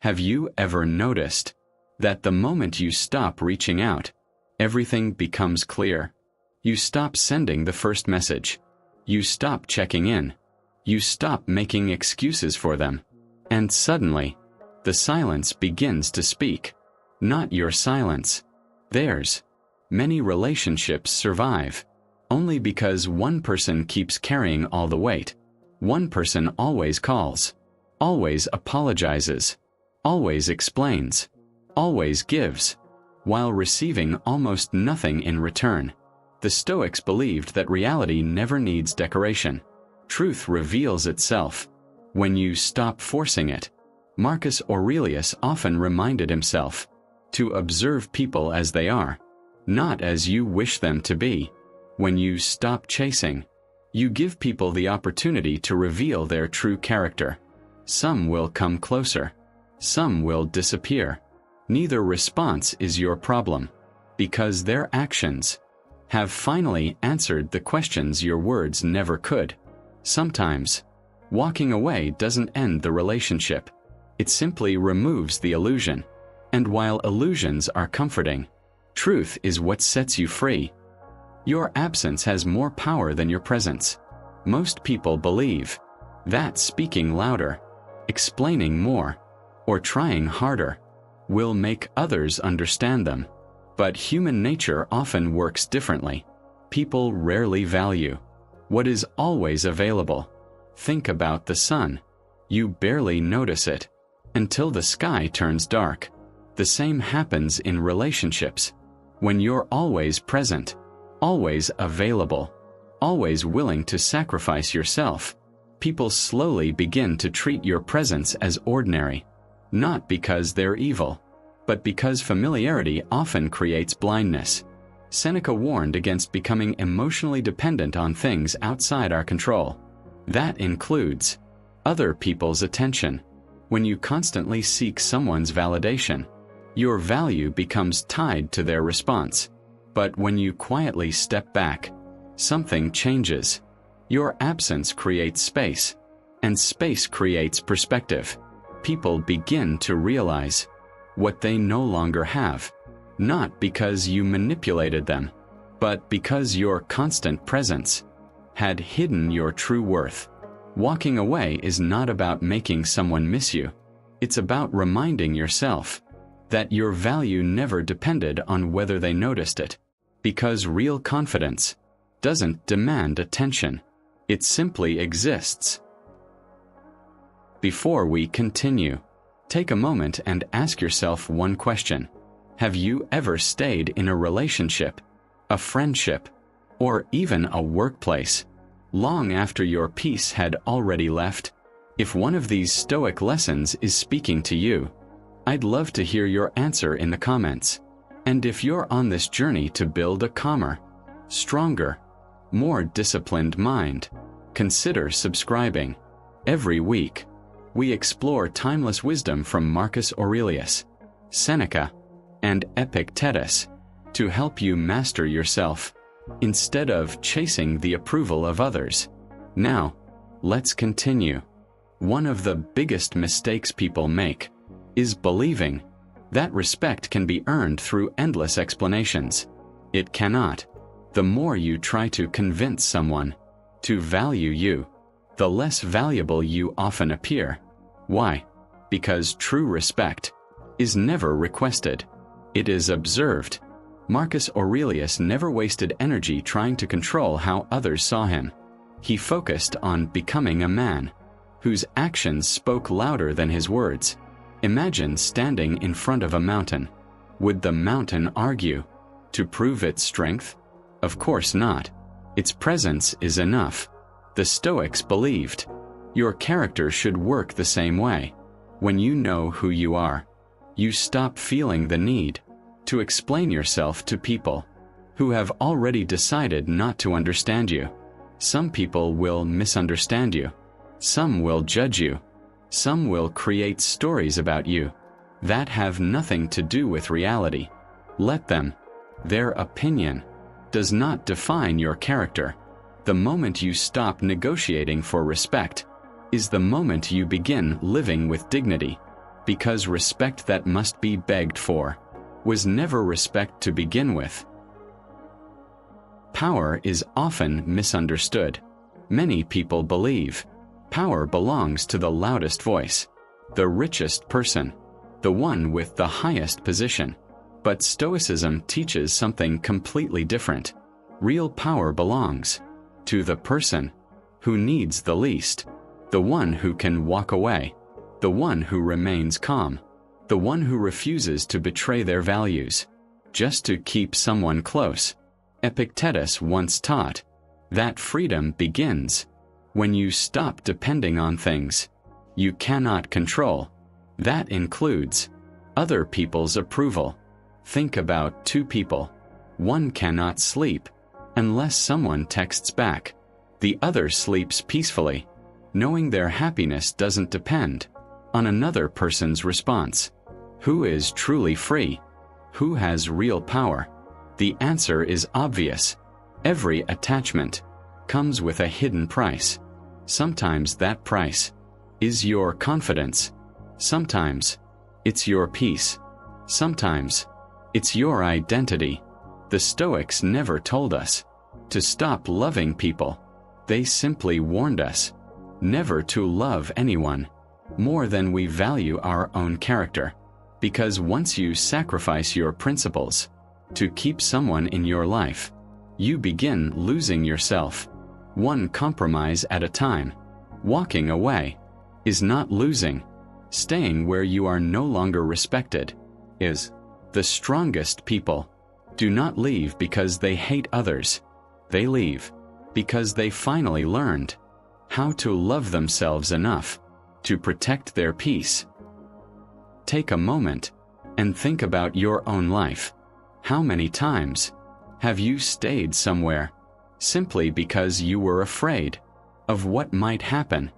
Have you ever noticed that the moment you stop reaching out, everything becomes clear? You stop sending the first message. You stop checking in. You stop making excuses for them. And suddenly, the silence begins to speak. Not your silence. Theirs. Many relationships survive only because one person keeps carrying all the weight. One person always calls, always apologizes, always explains, always gives, while receiving almost nothing in return. The Stoics believed that reality never needs decoration. Truth reveals itself when you stop forcing it. Marcus Aurelius often reminded himself to observe people as they are, not as you wish them to be. When you stop chasing, you give people the opportunity to reveal their true character. Some will come closer. Some will disappear. Neither response is your problem, because their actions have finally answered the questions your words never could. Sometimes, walking away doesn't end the relationship. It simply removes the illusion. And while illusions are comforting, truth is what sets you free. Your absence has more power than your presence. Most people believe that speaking louder, explaining more, or trying harder will make others understand them. But human nature often works differently. People rarely value what is always available. Think about the sun. You barely notice it until the sky turns dark. The same happens in relationships. When you're always present, always available, always willing to sacrifice yourself, people slowly begin to treat your presence as ordinary. Not because they're evil, but because familiarity often creates blindness. Seneca warned against becoming emotionally dependent on things outside our control. That includes other people's attention. When you constantly seek someone's validation, your value becomes tied to their response. But when you quietly step back, something changes. Your absence creates space, and space creates perspective. People begin to realize what they no longer have, not because you manipulated them, but because your constant presence had hidden your true worth. Walking away is not about making someone miss you. It's about reminding yourself that your value never depended on whether they noticed it. Because real confidence doesn't demand attention. It simply exists. Before we continue, take a moment and ask yourself one question. Have you ever stayed in a relationship, a friendship, or even a workplace long after your peace had already left? If one of these Stoic lessons is speaking to you, I'd love to hear your answer in the comments. And if you're on this journey to build a calmer, stronger, more disciplined mind, consider subscribing. Every week, we explore timeless wisdom from Marcus Aurelius, Seneca, and Epictetus to help you master yourself instead of chasing the approval of others. Now, let's continue. One of the biggest mistakes people make is believing that respect can be earned through endless explanations. It cannot. The more you try to convince someone to value you, the less valuable you often appear. Why? Because true respect is never requested. It is observed. Marcus Aurelius never wasted energy trying to control how others saw him. He focused on becoming a man whose actions spoke louder than his words. Imagine standing in front of a mountain. Would the mountain argue to prove its strength? Of course not. Its presence is enough. The Stoics believed your character should work the same way. When you know who you are, you stop feeling the need to explain yourself to people who have already decided not to understand you. Some people will misunderstand you. Some will judge you. Some will create stories about you that have nothing to do with reality. Let them. Their opinion does not define your character. The moment you stop negotiating for respect is the moment you begin living with dignity. because respect that must be begged for was never respect to begin with. Power is often misunderstood. Many people believe power belongs to the loudest voice, the richest person, the one with the highest position. But Stoicism teaches something completely different. Real power belongs to the person who needs the least, the one who can walk away, the one who remains calm, the one who refuses to betray their values just to keep someone close. Epictetus once taught that freedom begins when you stop depending on things you cannot control. That includes other people's approval. Think about two people. One cannot sleep unless someone texts back. The other sleeps peacefully, knowing their happiness doesn't depend on another person's response. Who is truly free? Who has real power? The answer is obvious. Every attachment comes with a hidden price. Sometimes that price is your confidence. Sometimes it's your peace. Sometimes it's your identity. The Stoics never told us to stop loving people. They simply warned us never to love anyone more than we value our own character. Because once you sacrifice your principles to keep someone in your life, you begin losing yourself, one compromise at a time. Walking away is not losing. Staying where you are no longer respected is. The strongest people do not leave because they hate others. They leave because they finally learned how to love themselves enough to protect their peace. Take a moment and think about your own life. How many times have you stayed somewhere simply because you were afraid of what might happen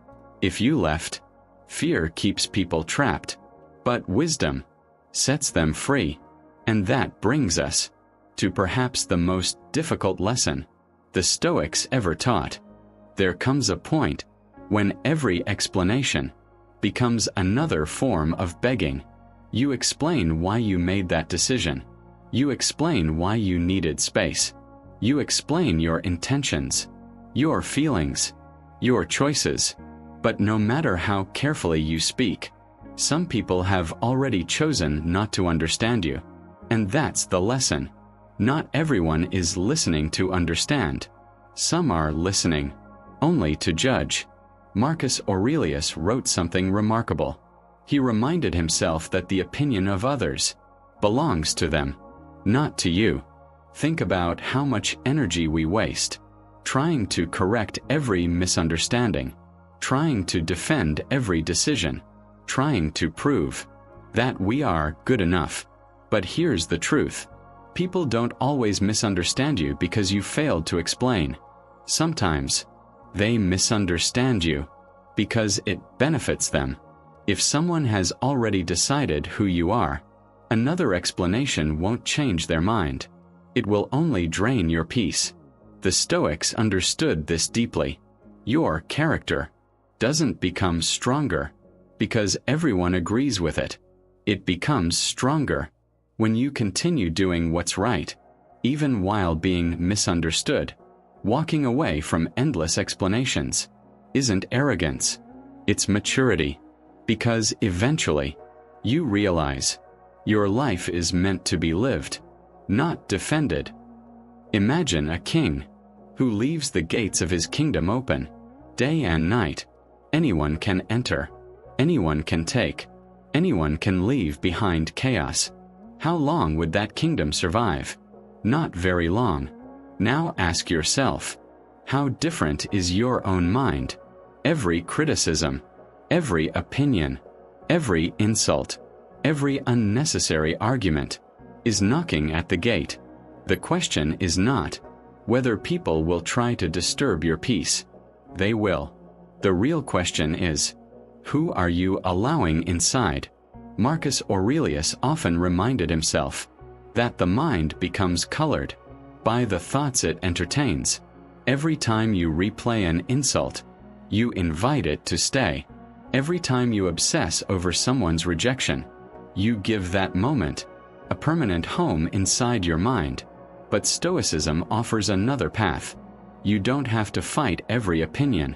if you left? Fear keeps people trapped, but wisdom sets them free. And that brings us to perhaps the most difficult lesson the Stoics ever taught. There comes a point when every explanation becomes another form of begging. You explain why you made that decision. You explain why you needed space. You explain your intentions, your feelings, your choices. But no matter how carefully you speak, some people have already chosen not to understand you. And that's the lesson. Not everyone is listening to understand. Some are listening only to judge. Marcus Aurelius wrote something remarkable. He reminded himself that the opinion of others belongs to them, not to you. Think about how much energy we waste trying to correct every misunderstanding, trying to defend every decision, trying to prove that we are good enough. But here's the truth. People don't always misunderstand you because you failed to explain. Sometimes they misunderstand you because it benefits them. If someone has already decided who you are, another explanation won't change their mind. It will only drain your peace. The Stoics understood this deeply. Your character doesn't become stronger because everyone agrees with it. It becomes stronger when you continue doing what's right, even while being misunderstood. Walking away from endless explanations isn't arrogance, it's maturity. Because eventually, you realize your life is meant to be lived, not defended. Imagine a king who leaves the gates of his kingdom open, day and night. Anyone can enter, anyone can take, anyone can leave behind chaos. How long would that kingdom survive? Not very long. Now ask yourself, how different is your own mind? Every criticism, every opinion, every insult, every unnecessary argument is knocking at the gate. The question is not whether people will try to disturb your peace. They will. The real question is, who are you allowing inside? Marcus Aurelius often reminded himself that the mind becomes colored by the thoughts it entertains. Every time you replay an insult, you invite it to stay. Every time you obsess over someone's rejection, you give that moment a permanent home inside your mind. But Stoicism offers another path. You don't have to fight every opinion.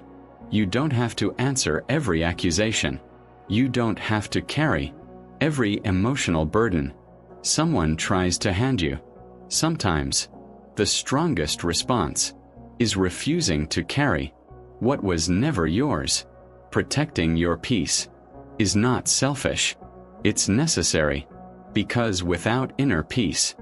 You don't have to answer every accusation. You don't have to carry every emotional burden someone tries to hand you. Sometimes, the strongest response is refusing to carry what was never yours. Protecting your peace is not selfish. It's necessary, because without inner peace,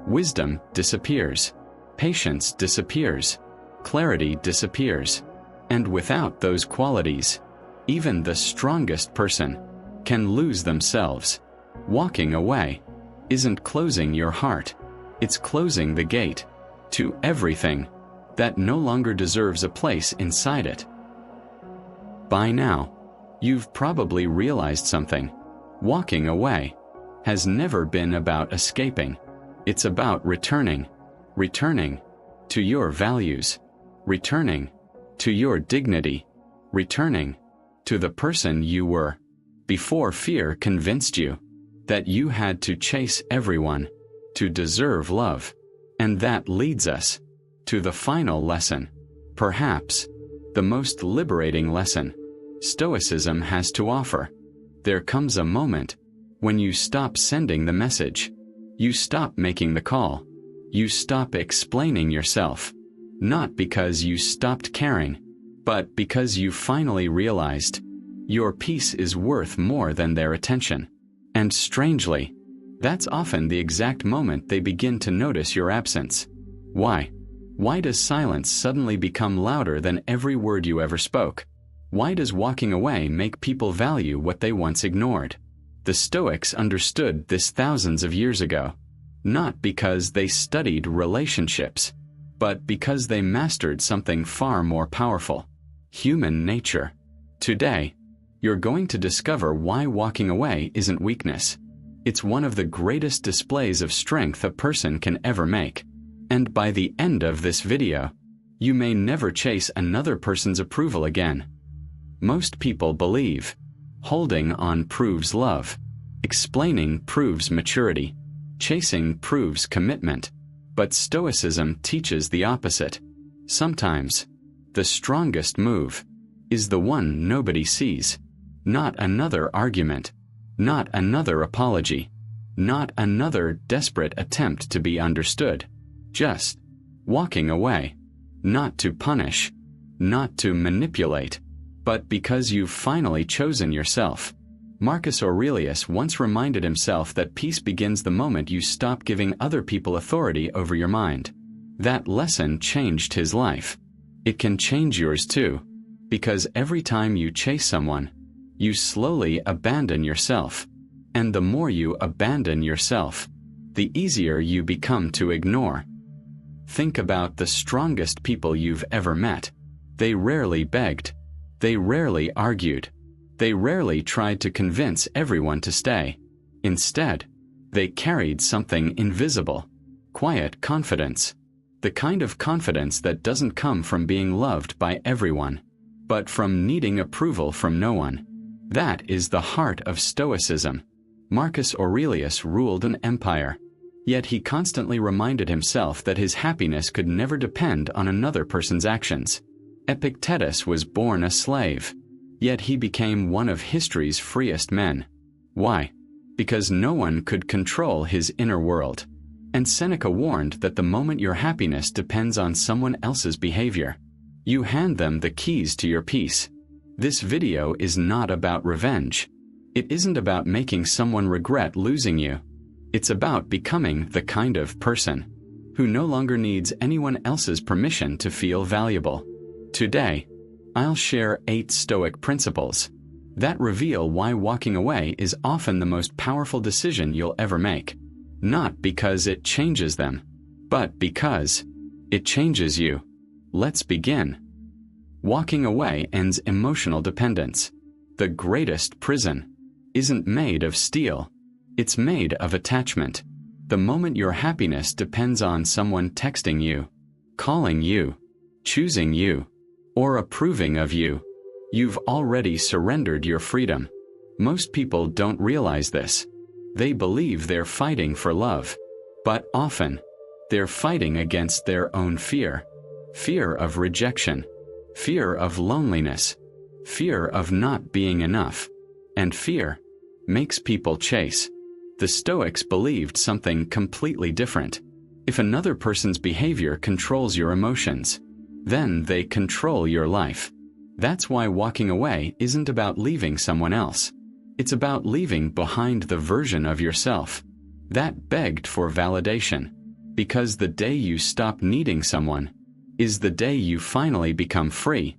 wisdom disappears, patience disappears, clarity disappears, and without those qualities, even the strongest person can lose themselves. Walking away isn't closing your heart, it's closing the gate to everything that no longer deserves a place inside it. By now, you've probably realized something. Walking away has never been about escaping. It's about returning to your values, returning to your dignity, returning to the person you were before fear convinced you that you had to chase everyone to deserve love. And that leads us to the final lesson, perhaps the most liberating lesson Stoicism has to offer. There comes a moment when you stop sending the message. You stop making the call. You stop explaining yourself. Not because you stopped caring, but because you finally realized your peace is worth more than their attention. And strangely, that's often the exact moment they begin to notice your absence. Why? Why does silence suddenly become louder than every word you ever spoke? Why does walking away make people value what they once ignored? The Stoics understood this thousands of years ago, not because they studied relationships, but because they mastered something far more powerful: human nature. Today, you're going to discover why walking away isn't weakness. It's one of the greatest displays of strength a person can ever make. And by the end of this video, you may never chase another person's approval again. Most people believe holding on proves love, explaining proves maturity, chasing proves commitment. But Stoicism teaches the opposite. Sometimes, the strongest move is the one nobody sees. Not another argument, not another apology, not another desperate attempt to be understood. Just walking away, not to punish, not to manipulate, but because you've finally chosen yourself. Marcus Aurelius once reminded himself that peace begins the moment you stop giving other people authority over your mind. That lesson changed his life. It can change yours too, because every time you chase someone, you slowly abandon yourself. And the more you abandon yourself, the easier you become to ignore. Think about the strongest people you've ever met. They rarely begged. They rarely argued. They rarely tried to convince everyone to stay. Instead, they carried something invisible: quiet confidence. The kind of confidence that doesn't come from being loved by everyone, but from needing approval from no one. That is the heart of Stoicism. Marcus Aurelius ruled an empire, yet he constantly reminded himself that his happiness could never depend on another person's actions. Epictetus was born a slave, yet he became one of history's freest men. Why? Because no one could control his inner world. And Seneca warned that the moment your happiness depends on someone else's behavior, you hand them the keys to your peace. This video is not about revenge. It isn't about making someone regret losing you. It's about becoming the kind of person who no longer needs anyone else's permission to feel valuable. Today, I'll share 8 Stoic principles that reveal why walking away is often the most powerful decision you'll ever make. Not because it changes them, but because it changes you. Let's begin. Walking away ends emotional dependence. The greatest prison isn't made of steel. It's made of attachment. The moment your happiness depends on someone texting you, calling you, choosing you, or approving of you, You've already surrendered your freedom. Most people don't realize this. They believe they're fighting for love. But often, they're fighting against their own fear. Fear of rejection. Fear of loneliness. Fear of not being enough. And fear makes people chase. The Stoics believed something completely different. If another person's behavior controls your emotions, then they control your life. That's why walking away isn't about leaving someone else. It's about leaving behind the version of yourself that begged for validation. Because the day you stop needing someone is the day you finally become free.